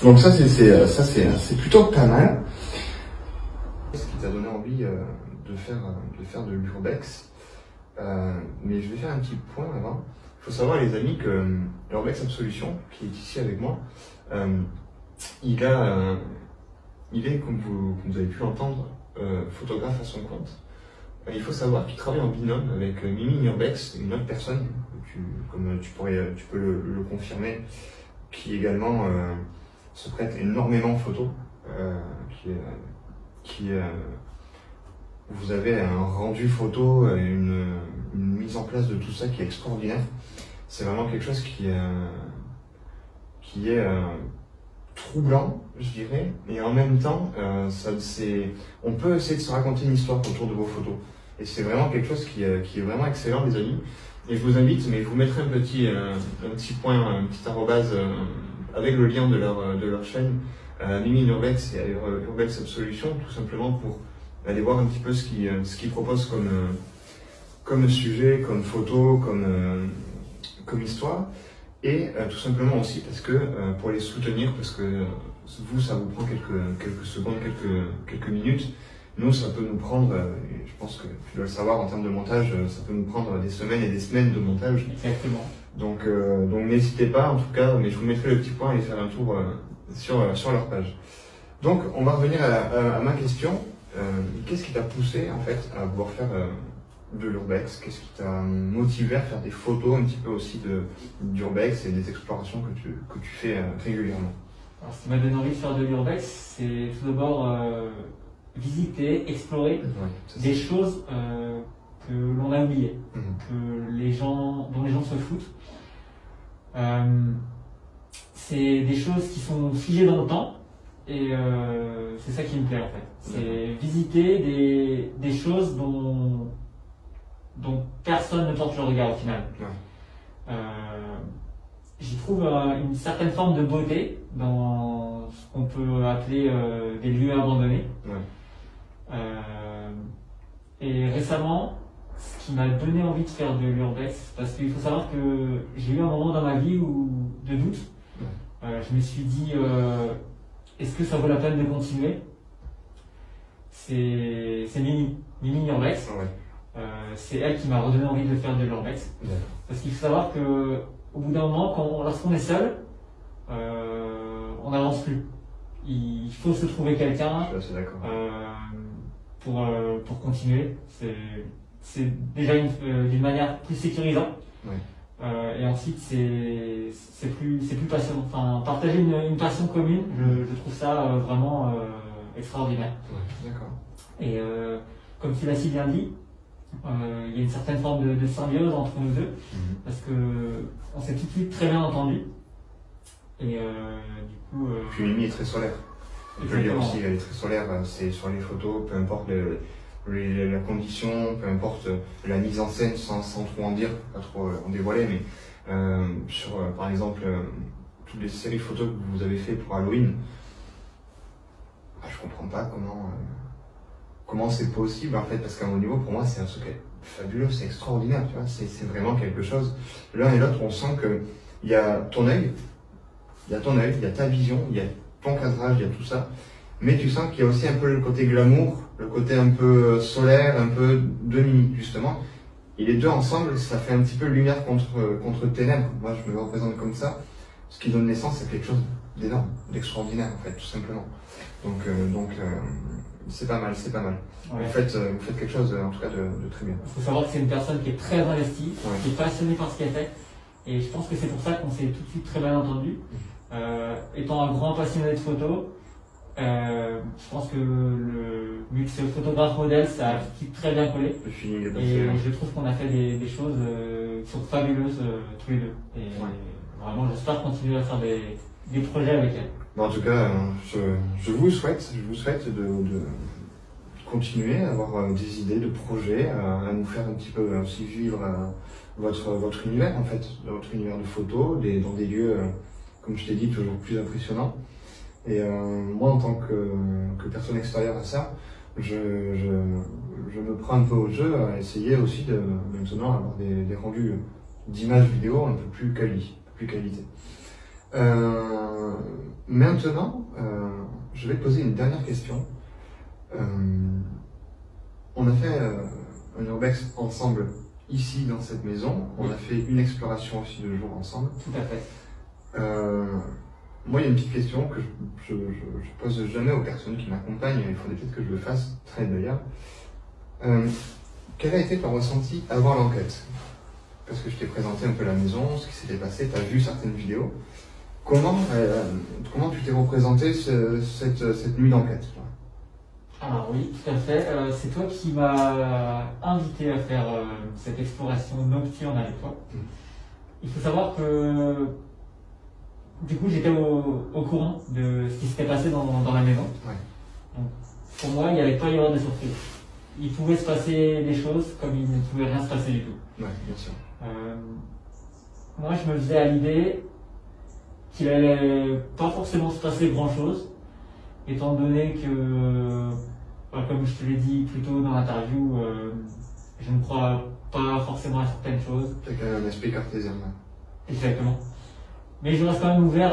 Donc ça c'est plutôt pas mal. Ce qui t'a donné envie de faire de l'urbex. Mais je vais faire un petit point avant. Il faut savoir les amis que l'Urbex Absolution, qui est ici avec moi, il est, comme vous avez pu l'entendre, photographe à son compte. Il faut savoir qu'il travaille en binôme avec Mimi Urbex, une autre personne, tu peux le confirmer, qui également se prête énormément aux photos, vous avez un rendu photo, une mise en place de tout ça qui est extraordinaire. C'est vraiment quelque chose qui est troublant, je dirais, et en même temps, on peut essayer de se raconter une histoire autour de vos photos. Et c'est vraiment quelque chose qui est vraiment excellent, les amis. Et je vous invite, mais je vous mettrai un petit point, un petit arrobase avec le lien de leur chaîne, Mimi Urbex et Urbex Absolution, tout simplement pour aller voir un petit peu ce qu'ils proposent comme sujet, comme photo, comme histoire. Et tout simplement aussi parce que pour les soutenir, parce que vous, ça vous prend quelques secondes, quelques minutes. Nous, ça peut nous prendre, et je pense que tu dois le savoir en termes de montage, ça peut nous prendre des semaines et des semaines de montage. Exactement. Donc n'hésitez pas, en tout cas, mais je vous mettrai le petit point et faire un tour sur leur page. Donc on va revenir à ma question. Qu'est-ce qui t'a poussé en fait à vouloir faire de l'urbex? Qu'est-ce qui t'a motivé à faire des photos un petit peu aussi d'urbex et des explorations que tu fais régulièrement? Alors, ce qui m'a donné envie de faire de l'urbex, c'est tout d'abord visiter, explorer des choses que l'on a oubliées, dont les gens se foutent. C'est des choses qui sont figées dans le temps et c'est ça qui me plaît en fait. C'est visiter des choses dont personne ne porte le regard au final. J'y trouve une certaine forme de beauté dans ce qu'on peut appeler des lieux abandonnés. Et récemment, ce qui m'a donné envie de faire de l'urbex, parce qu'il faut savoir que j'ai eu un moment dans ma vie de doute. Je me suis dit, est-ce que ça vaut la peine de continuer? C'est Mimi Urbex. C'est elle qui m'a redonné envie de faire de l'urbex. Parce qu'il faut savoir que au bout d'un moment, lorsqu'on est seul, on n'avance plus. Il faut se trouver quelqu'un pour continuer. C'est déjà d'une manière plus sécurisante. Et ensuite, c'est plus passionnant. Enfin, partager une passion commune, je trouve ça vraiment extraordinaire. Et comme tu l'as si bien dit, il y a une certaine forme de symbiose entre nous deux, parce que on s'est tout de suite très bien entendu. Et du coup. Puis Mimi est très solaire. On peut le dire aussi, elle est très solaire. C'est sur les photos, peu importe la condition, peu importe la mise en scène, sans trop en dire, pas trop en dévoiler, mais sur par exemple toutes les séries photos que vous avez fait pour Halloween, je comprends pas comment c'est possible en fait, parce qu'à mon niveau, pour moi, c'est un secret fabuleux, c'est extraordinaire, tu vois, c'est vraiment quelque chose. L'un et l'autre, on sent que il y a ton œil, il y a ta vision, il y a ton cadrage, il y a tout ça, mais tu sens qu'il y a aussi un peu le côté glamour, le côté un peu solaire, un peu de Mimi, justement. Et les deux ensemble, ça fait un petit peu lumière contre ténèbres. Moi, je me représente comme ça, ce qui donne naissance à quelque chose d'énorme, d'extraordinaire, en fait, tout simplement. Donc c'est pas mal. Vous faites quelque chose, en tout cas, de très bien. Il faut savoir que c'est une personne qui est très investie, qui est passionnée par ce qu'elle fait. Et je pense que c'est pour ça qu'on s'est tout de suite très bien entendu. Étant un grand passionné de photos, je pense que vu que c'est le photographe modèle, ça a tout très bien collé. Et je trouve qu'on a fait des choses qui sont fabuleuses tous les deux. Et vraiment, j'espère continuer à faire des projets avec elle. Bon, en tout cas, je vous souhaite de continuer à avoir des idées, de projets, à nous faire un petit peu aussi vivre votre univers en fait, votre univers de photos, dans des lieux, comme je t'ai dit, toujours plus impressionnants. Et moi, en tant que personne extérieure à ça, je me prends un peu au jeu à essayer aussi de maintenant avoir des rendus d'images vidéo un peu plus qualité. Maintenant, je vais te poser une dernière question. On a fait un urbex ensemble ici dans cette maison. On a fait une exploration aussi de jour ensemble. Tout à fait. Moi, il y a une petite question que je pose jamais aux personnes qui m'accompagnent. Il faudrait peut-être que je le fasse, très d'ailleurs. Quel a été ton ressenti avant l'enquête? Parce que je t'ai présenté un peu la maison, ce qui s'était passé, tu as vu certaines vidéos. Comment tu t'es représenté cette nuit d'enquête? Alors oui, tout à fait. C'est toi qui m'as invité à faire cette exploration nocturne avec toi. Il faut savoir que du coup j'étais au courant de ce qui s'était passé dans la maison. Ouais. Donc, pour moi, il n'y allait pas y avoir de surprise. Il pouvait se passer des choses comme il ne pouvait rien se passer du tout. Ouais, bien sûr. Moi, je me faisais à l'idée qu'il allait pas forcément se passer grand chose, étant donné que, comme je te l'ai dit plus tôt dans l'interview, je ne crois pas forcément à certaines choses. T'as quand même un esprit cartésien. Exactement. Mais je reste quand même ouvert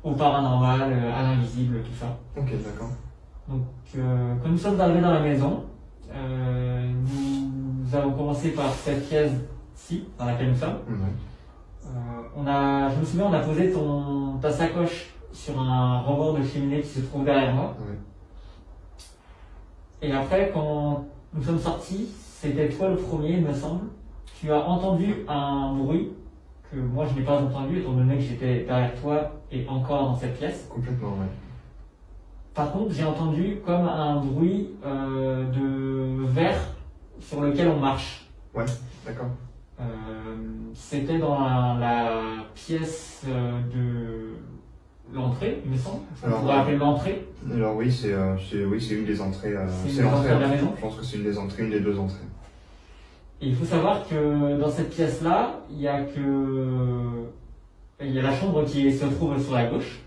au paranormal, à l'invisible, tout ça. Ok, d'accord. Donc, quand nous sommes arrivés dans la maison, nous avons commencé par cette pièce-ci, dans laquelle nous sommes. Je me souviens, on a posé ta sacoche sur un rebord de cheminée qui se trouve derrière moi. Ouais. Et après, quand nous sommes sortis, c'était toi le premier, il me semble. Tu as entendu un bruit que moi je n'ai pas entendu, étant donné que j'étais derrière toi et encore dans cette pièce. Complètement, ouais. Par contre, j'ai entendu comme un bruit de verre sur lequel on marche. Ouais, d'accord. C'était dans la pièce de l'entrée, il me semble. On pourrait appeler l'entrée. Alors oui, c'est une des entrées. C'est l'entrée de la maison. Je pense que c'est une des entrées, une des deux entrées. Et il faut savoir que dans cette pièce-là, il y a la chambre qui se trouve sur la gauche.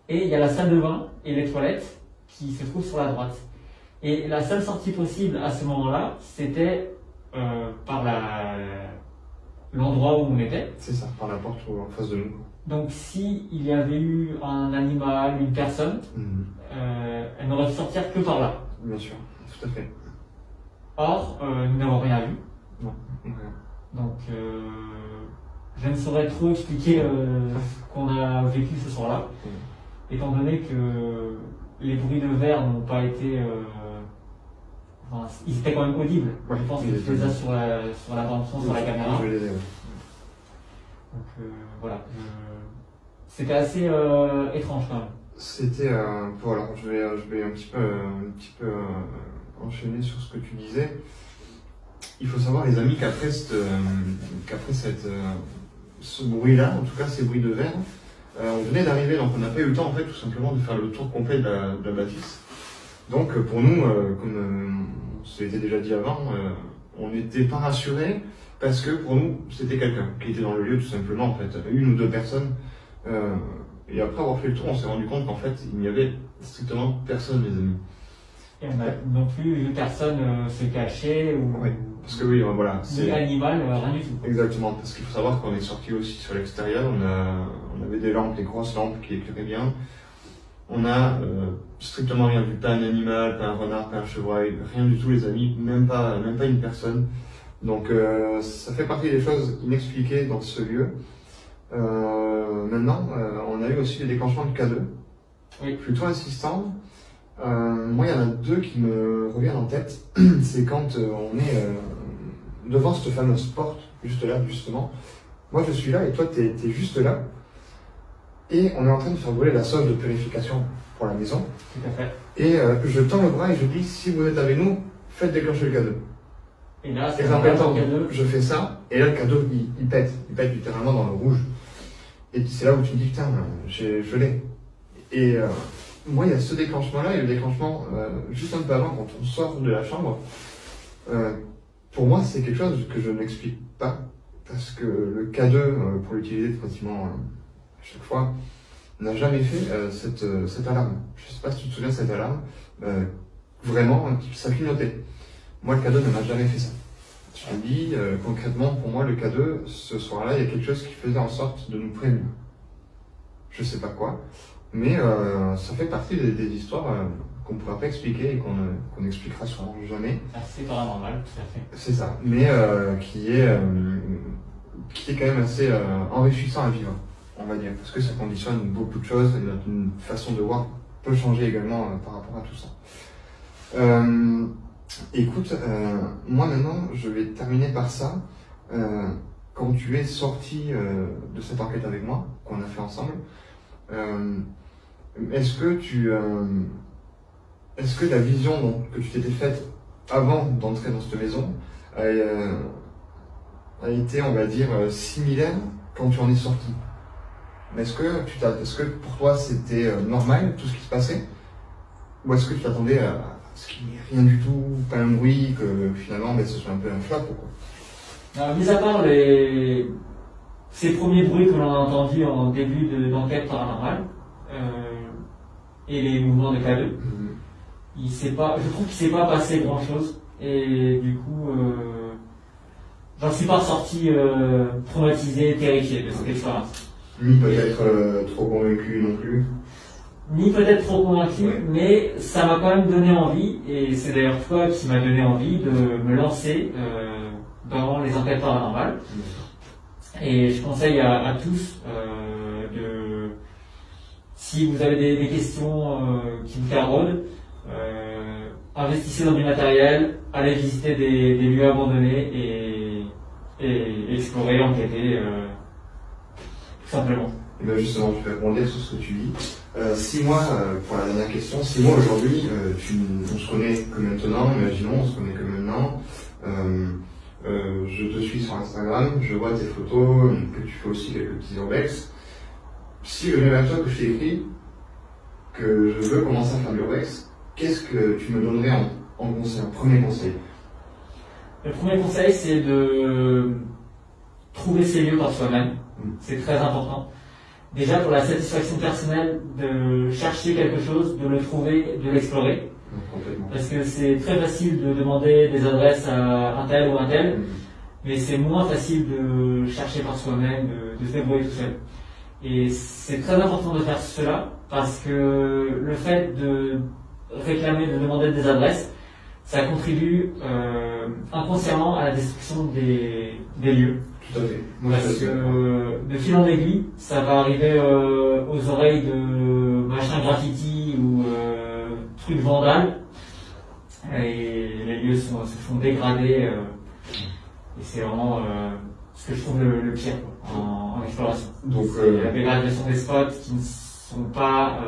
Et il y a la salle de bain et les toilettes qui se trouvent sur la droite. Et la seule sortie possible à ce moment-là, c'était par l'endroit où on était. C'est ça, par la porte en face de nous. Donc si il y avait eu un animal, une personne, elle n'aurait pu sortir que par là. Bien sûr, tout à fait. Or, nous n'avons rien vu. Non. Ouais. Donc je ne saurais trop expliquer ce qu'on a vécu ce soir-là. Étant donné que les bruits de verre n'ont pas été... ils étaient quand même audibles. Ouais, je pense que tu les as sur la bande-son, sur la caméra. Je les ai, ouais. Donc voilà. C'était assez étrange quand même. C'était... voilà, je vais un petit peu enchaîner sur ce que tu disais. Il faut savoir, les amis, qu'après ce bruit-là, en tout cas ces bruits de verre, on venait d'arriver, donc on n'a pas eu le temps en fait tout simplement de faire le tour complet de la bâtisse. Donc pour nous, comme c'était déjà dit avant, on n'était pas rassurés parce que pour nous c'était quelqu'un qui était dans le lieu tout simplement en fait, une ou deux personnes. Et après avoir fait le tour, on s'est rendu compte qu'en fait il n'y avait strictement personne, les amis. Et on n'a non plus vu personne se cacher ou. Oui, parce que oui, voilà. Ni animal, rien du tout. Exactement, parce qu'il faut savoir qu'on est sorti aussi sur l'extérieur, on avait des lampes, des grosses lampes qui éclairaient bien. On n'a strictement rien vu, pas un animal, pas un renard, pas un chevreuil, rien du tout les amis, même pas une personne. Donc ça fait partie des choses inexpliquées dans ce lieu. Maintenant, on a eu aussi des déclenchements de K2, oui. Plutôt insistants. Moi, il y en a deux qui me reviennent en tête. C'est quand on est devant cette fameuse porte, juste là, justement. Moi, je suis là et toi, t'es juste là. Et on est en train de faire brûler la sauce de purification pour la maison. Tout à fait. Et je tends le bras et je dis, si vous êtes avec nous, faites déclencher le K2. Et là, c'est un K2. Je fais ça, et là, le K2, il pète littéralement dans le rouge. Et c'est là où tu me dis, putain, je l'ai. Et moi, il y a ce déclenchement-là et le déclenchement juste un peu avant, quand on sort de la chambre. Pour moi, c'est quelque chose que je n'explique pas, parce que le K2, pour l'utiliser pratiquement à chaque fois, n'a jamais fait cette alarme. Je ne sais pas si tu te souviens de cette alarme. Vraiment, ça clignotait. Moi, le K2 ne m'a jamais fait ça. Je te dis, concrètement, pour moi, le K2, ce soir-là, il y a quelque chose qui faisait en sorte de nous prévenir. Je sais pas quoi, mais ça fait partie des histoires qu'on ne pourra pas expliquer et qu'on n'expliquera sûrement jamais. C'est paranormal, tout à fait. C'est ça, mais qui est quand même assez enrichissant à vivre, on va dire, parce que ça conditionne beaucoup de choses et notre façon de voir peut changer également par rapport à tout ça. Écoute, moi maintenant, je vais terminer par ça. Quand tu es sorti de cette enquête avec moi, qu'on a fait ensemble, est-ce que la vision que tu t'étais faite avant d'entrer dans cette maison a été, on va dire, similaire quand tu en es sorti? Est-ce que pour toi c'était normal tout ce qui se passait? Ou est-ce que tu t'attendais à ce qu'il n'y ait rien du tout, pas un bruit, que finalement ce soit un peu un flop ou quoi? Mis à part ces premiers bruits que l'on a entendus en début d'enquête paranormale et les mouvements de K2, je trouve qu'il ne s'est pas passé grand chose et du coup j'en suis pas ressorti traumatisé, terrifié de cette expérience. Ni peut-être trop convaincu non plus. Ni peut-être trop convaincu, mais ça m'a quand même donné envie, et c'est d'ailleurs toi qui m'as donné envie de me lancer dans les enquêtes paranormales. Et je conseille à tous si vous avez des questions qui vous taraudent, investissez dans du matériel, allez visiter des lieux abandonnés et explorer, enquêter, tout simplement. Et bien justement, je vais rebondir sur ce que tu dis. Si moi, pour la dernière question, si moi aujourd'hui, on se connaît que maintenant, imaginons, on se connaît que maintenant, je te suis sur Instagram, je vois tes photos, que tu fais aussi quelques petits urbex. Si je viens vers toi, que je t'ai écrit, que je veux commencer à faire de l'urbex, qu'est-ce que tu me donnerais en conseil, en premier conseil? Le premier conseil, c'est de trouver ses lieux par soi-même. C'est très important. Déjà pour la satisfaction personnelle de chercher quelque chose, de le trouver, de l'explorer. Parce que c'est très facile de demander des adresses à un tel ou un tel, mais c'est moins facile de chercher par soi-même, de se débrouiller tout seul. Et c'est très important de faire cela parce que le fait de réclamer, de demander des adresses, ça contribue inconsciemment à la destruction des lieux. Tout à fait. Parce que de fil en aiguille, ça va arriver aux oreilles de machin graffiti ou trucs vandales, et les lieux se font dégrader, et c'est vraiment ce que je trouve le pire en exploration. Donc la dégradation des spots qui ne sont pas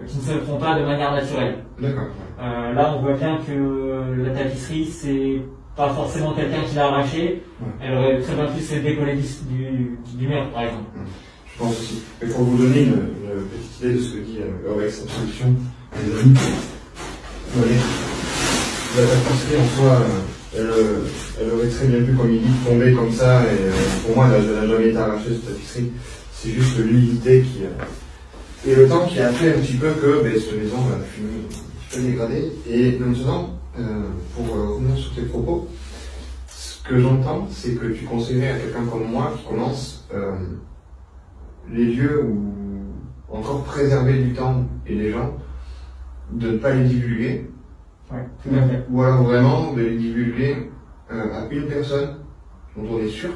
qui ne se font pas de manière naturelle. D'accord. Là, on voit bien que la tapisserie, c'est pas forcément quelqu'un qui l'a arrachée. Elle aurait très bien pu se décoller du mur, par exemple. Je pense aussi. Et pour vous donner une petite idée de ce que dit Urbex Absolution, les amis, la tapisserie en soi, elle aurait très bien pu, comme il dit, tomber comme ça, et pour moi, elle n'a jamais été arrachée, cette tapisserie. C'est juste l'humidité et le temps qui a fait un petit peu que cette maison a fini un peu dégradée. Et maintenant, pour revenir sur tes propos, ce que j'entends, c'est que tu conseillerais à quelqu'un comme moi qui commence les lieux où encore préserver du temps et les gens, de ne pas les divulguer. Ouais, tout à fait. Ou alors vraiment de les divulguer à une personne dont on est sûr.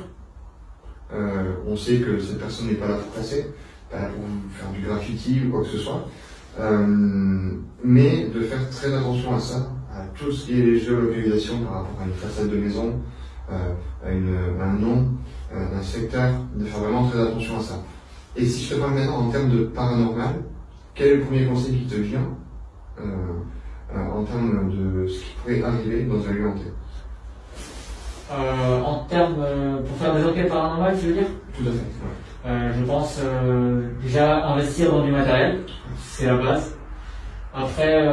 On sait que cette personne n'est pas là pour passer, pas là pour faire du graffiti ou quoi que ce soit. Mais de faire très attention à ça, à tout ce qui est les géolocalisations par rapport à une façade de maison, à un nom, un secteur, de faire vraiment très attention à ça. Et si je te parle maintenant en termes de paranormal, quel est le premier conseil qui te vient en termes de ce qui pourrait arriver dans un lieu hanté? En termes, pour faire des enquêtes paranormales, tu veux dire? Tout à fait. Je pense déjà investir dans du matériel, c'est la base. Après,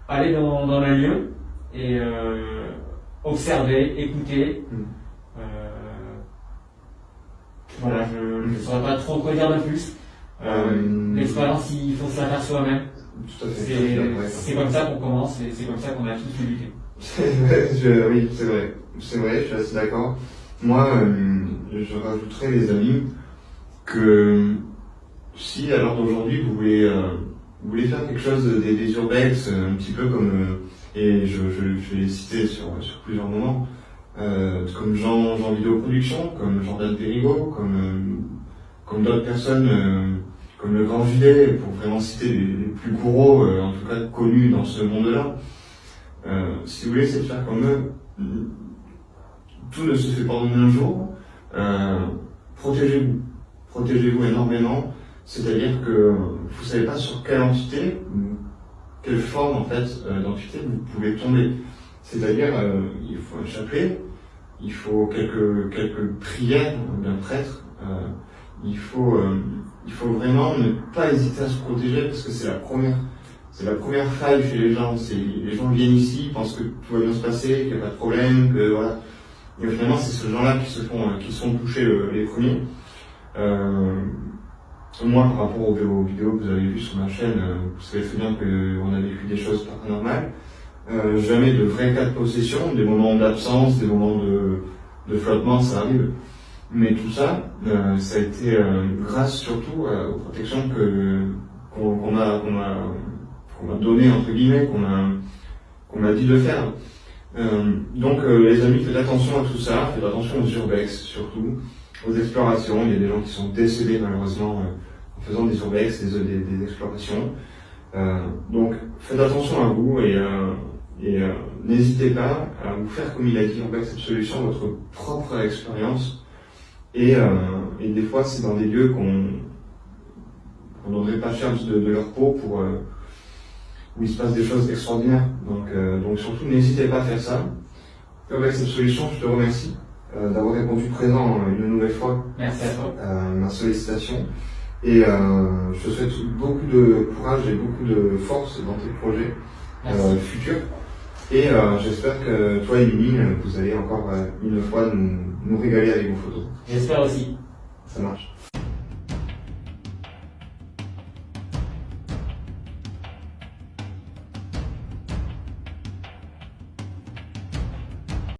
aller dans le lieu et observer, écouter. Voilà, je ne saurais pas trop quoi dire de plus. L'expérience, il faut se la faire soi-même. Tout à fait. C'est comme ça qu'on commence et c'est comme ça qu'on a tous débuté. Oui, c'est vrai. C'est vrai, je suis assez d'accord. Moi, je rajouterais, les amis, que si à l'heure d'aujourd'hui vous voulez faire quelque chose des urbex, un petit peu comme, et je vais les citer sur plusieurs moments, comme Jean Vidéoproduction, comme Jordan Perigo, comme d'autres personnes, comme le Grand Judet, pour vraiment citer les plus gros, en tout cas connus dans ce monde-là. Si vous voulez essayer de faire comme eux, tout ne se fait pas en un jour. Protégez-vous énormément. C'est-à-dire que vous ne savez pas sur quelle entité, quelle forme en fait d'entité vous pouvez tomber. C'est-à-dire il faut un chapelet, il faut quelques prières d'un prêtre. Il faut vraiment ne pas hésiter à se protéger parce que c'est la première faille chez les gens. Les gens viennent ici, ils pensent que tout va bien se passer, qu'il n'y a pas de problème, que voilà. Et finalement, c'est ces gens-là qui se font toucher les premiers. Moi, par rapport aux vidéos que vous avez vues sur ma chaîne, vous savez très bien qu'on a vécu des choses paranormales. Jamais de vrais cas de possession, des moments d'absence, des moments de flottement, ça arrive. Mais tout ça, ça a été grâce surtout aux protections qu'on m'a données, entre guillemets, qu'on m'a dit de faire. Donc les amis, faites attention à tout ça, faites attention aux urbex surtout, aux explorations. Il y a des gens qui sont décédés malheureusement en faisant des urbex, des explorations. Donc faites attention à vous et n'hésitez pas à vous faire, comme il a dit, Urbex Absolution, votre propre expérience. Et des fois, c'est dans des lieux qu'on donnerait pas cher de leur peau où il se passe des choses extraordinaires. Donc surtout, n'hésitez pas à faire ça. Urbex Absolution, je te remercie d'avoir répondu présent une nouvelle fois. Merci à toi. Ma sollicitation. Et je te souhaite beaucoup de courage et beaucoup de force dans tes projets futurs. Et j'espère que toi et Mimi, vous allez encore une fois nous régaler avec vos photos. J'espère aussi. Ça marche.